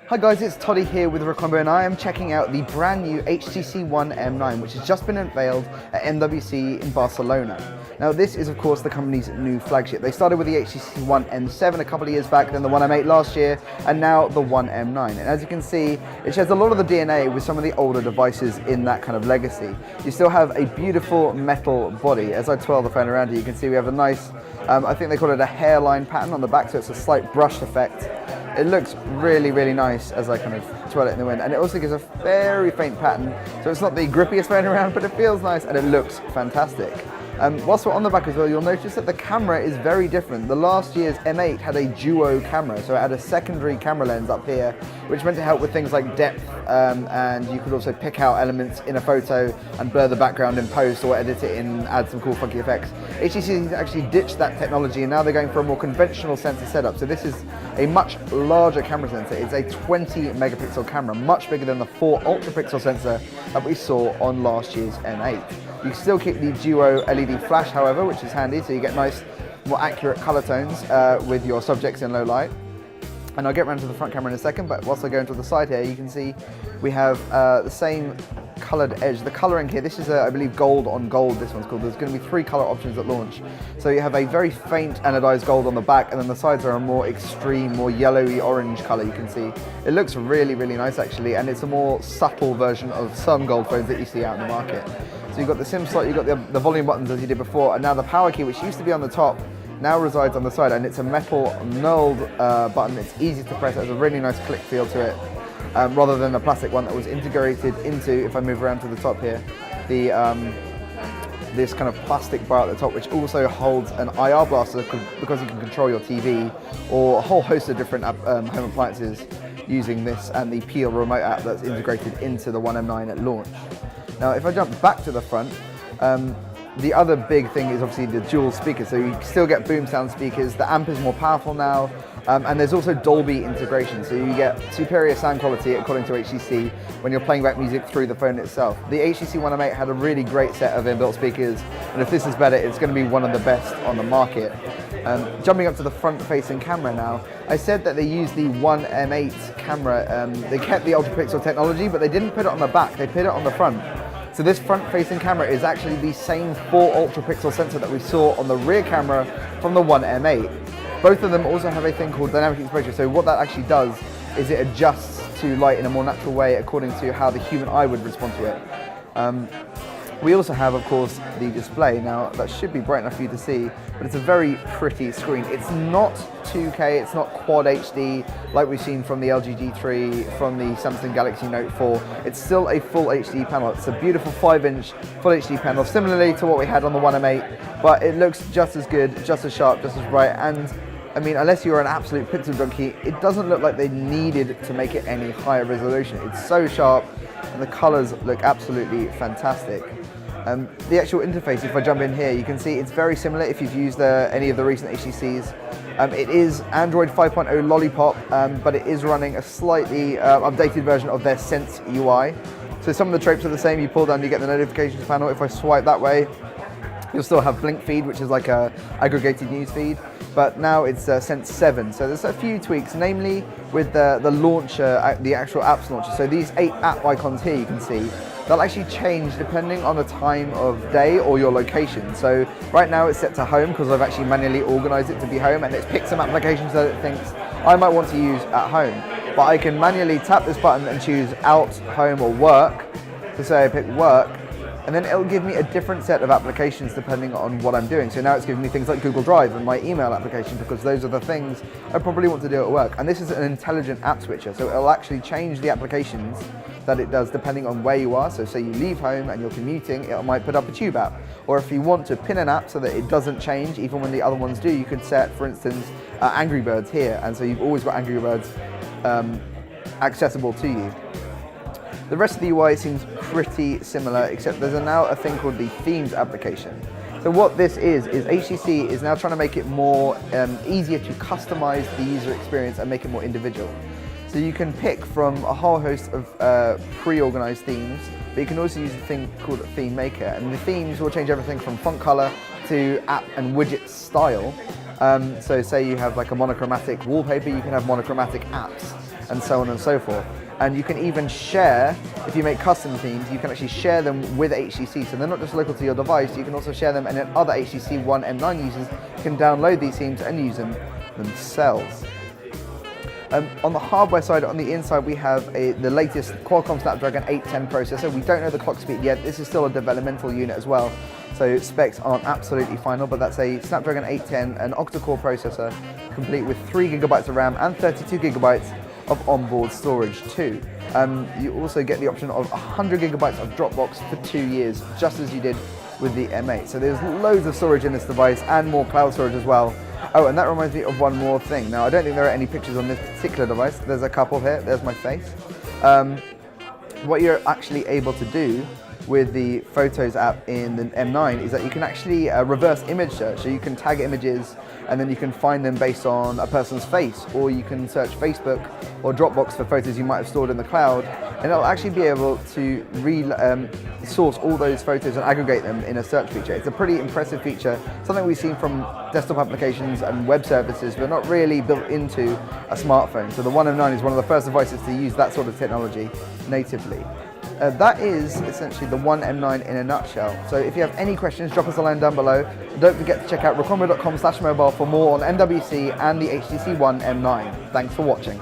Hi guys, it's Toddy here with Recombo and I am checking out the brand new HTC One M9 which has just been unveiled at MWC in Barcelona. Now this is of course the company's new flagship. They started with the HTC One M7 a couple of years back, then the One M8 last year, and now the One M9. And as you can see, it shares a lot of the DNA with some of the older devices in that kind of legacy. You still have a beautiful metal body. As I twirl the phone around here, you can see we have a nice, I think they call it a hairline pattern on the back, so it's a slight brushed effect. It looks really, really nice as I kind of twirl it in the wind, and it also gives a very faint pattern, so it's not the grippiest phone around, but it feels nice and it looks fantastic. Whilst we're on the back as well, you'll notice that the camera is very different. The last year's M8 had a duo camera, so it had a secondary camera lens up here, which meant to help with things like depth, and you could also pick out elements in a photo and blur the background in post or edit it in, add some cool funky effects. HTC actually ditched that technology and now they're going for a more conventional sensor setup. So this is a much larger camera sensor. It's a 20 megapixel camera, much bigger than the 4 ultra pixel sensor that we saw on last year's M8. You can still keep the duo LED flash, however, which is handy, so you get nice, more accurate color tones with your subjects in low light. And I'll get around to the front camera in a second, but whilst I go into the side here, you can see we have the same colored edge. The coloring here, this is I believe gold on gold, this one's called. There's going to be 3 color options at launch. So you have a very faint anodized gold on the back, and then the sides are a more extreme, more yellowy orange color, you can see. It looks really, really nice actually, and it's a more subtle version of some gold phones that you see out in the market. So you've got the SIM slot, you've got the volume buttons as you did before, and now the power key, which used to be on the top, now resides on the side, and it's a metal knurled button. It's easy to press, it has a really nice click feel to it, rather than the plastic one that was integrated into, if I move around to the top here, this kind of plastic bar at the top, which also holds an IR blaster because you can control your TV or a whole host of different home appliances using this and the Peel remote app that's integrated into the One M9 at launch. Now if I jump back to the front, the other big thing is obviously the dual speakers, so you still get boom sound speakers. The amp is more powerful now, and there's also Dolby integration, so you get superior sound quality according to HTC when you're playing back music through the phone itself. The HTC One M8 had a really great set of inbuilt speakers, and if this is better, it's going to be one of the best on the market. Jumping up to the front-facing camera now, I said that they used the One M8 camera. They kept the ultra-pixel technology, but they didn't put it on the back, they put it on the front. So this front-facing camera is actually the same 4 ultra-pixel sensor that we saw on the rear camera from the One M8. Both of them also have a thing called dynamic exposure, so what that actually does is it adjusts to light in a more natural way according to how the human eye would respond to it. We also have, of course, the display. Now, that should be bright enough for you to see, but it's a very pretty screen. It's not 2K, it's not Quad HD like we've seen from the LG G3, from the Samsung Galaxy Note 4. It's still a full HD panel. It's a beautiful 5-inch full HD panel, similarly to what we had on the One M8, but it looks just as good, just as sharp, just as bright, and I mean, unless you're an absolute pixel junkie, it doesn't look like they needed to make it any higher resolution. It's so sharp, and the colors look absolutely fantastic. The actual interface, if I jump in here, you can see it's very similar if you've used any of the recent HTCs. It is Android 5.0 Lollipop, but it is running a slightly updated version of their Sense UI. So some of the tropes are the same. You pull down, you get the notifications panel. If I swipe that way, you'll still have Blink Feed, which is like a aggregated news feed, but now it's Sense 7. So there's a few tweaks, namely with the launcher, the actual apps launcher. So these 8 app icons here you can see, they'll actually change depending on the time of day or your location. So right now it's set to home because I've actually manually organized it to be home, and it's picked some applications that it thinks I might want to use at home. But I can manually tap this button and choose out, home or work. So say I pick work, and then it'll give me a different set of applications depending on what I'm doing. So now it's giving me things like Google Drive and my email application because those are the things I probably want to do at work. And this is an intelligent app switcher, so it'll actually change the applications that it does depending on where you are. So say you leave home and you're commuting, it might put up a Tube app. Or if you want to pin an app so that it doesn't change even when the other ones do, you could set, for instance, Angry Birds here. And so you've always got Angry Birds accessible to you. The rest of the UI seems pretty similar, except there's now a thing called the Themes application. So what this is HTC is now trying to make it more easier to customize the user experience and make it more individual. So you can pick from a whole host of pre-organized themes, but you can also use a thing called a Theme Maker, and the themes will change everything from font color to app and widget style. So say you have like a monochromatic wallpaper, you can have monochromatic apps. and so on and so forth. And you can even share, if you make custom themes, you can actually share them with HTC. So they're not just local to your device, you can also share them, and then other HTC One M9 users can download these themes and use them themselves. On the hardware side, on the inside, we have the latest Qualcomm Snapdragon 810 processor. We don't know the clock speed yet. This is still a developmental unit as well, so specs aren't absolutely final, but that's a Snapdragon 810, an octa-core processor, complete with 3 GB of RAM and 32 GB of onboard storage too. You also get the option of 100 GB of Dropbox for 2 years, just as you did with the M8. So there's loads of storage in this device and more cloud storage as well. Oh, and that reminds me of one more thing. Now, I don't think there are any pictures on this particular device. There's a couple here. There's my face. What you're actually able to do with the Photos app in the M9 is that you can actually reverse image search. So you can tag images and then you can find them based on a person's face, or you can search Facebook or Dropbox for photos you might have stored in the cloud, and it'll actually be able to source all those photos and aggregate them in a search feature. It's a pretty impressive feature, something we've seen from desktop applications and web services, but not really built into a smartphone. So the One M9 is one of the first devices to use that sort of technology natively. That is essentially the One M9 in a nutshell. So if you have any questions, drop us a line down below. Don't forget to check out recombio.com/mobile for more on MWC and the HTC One M9. Thanks for watching.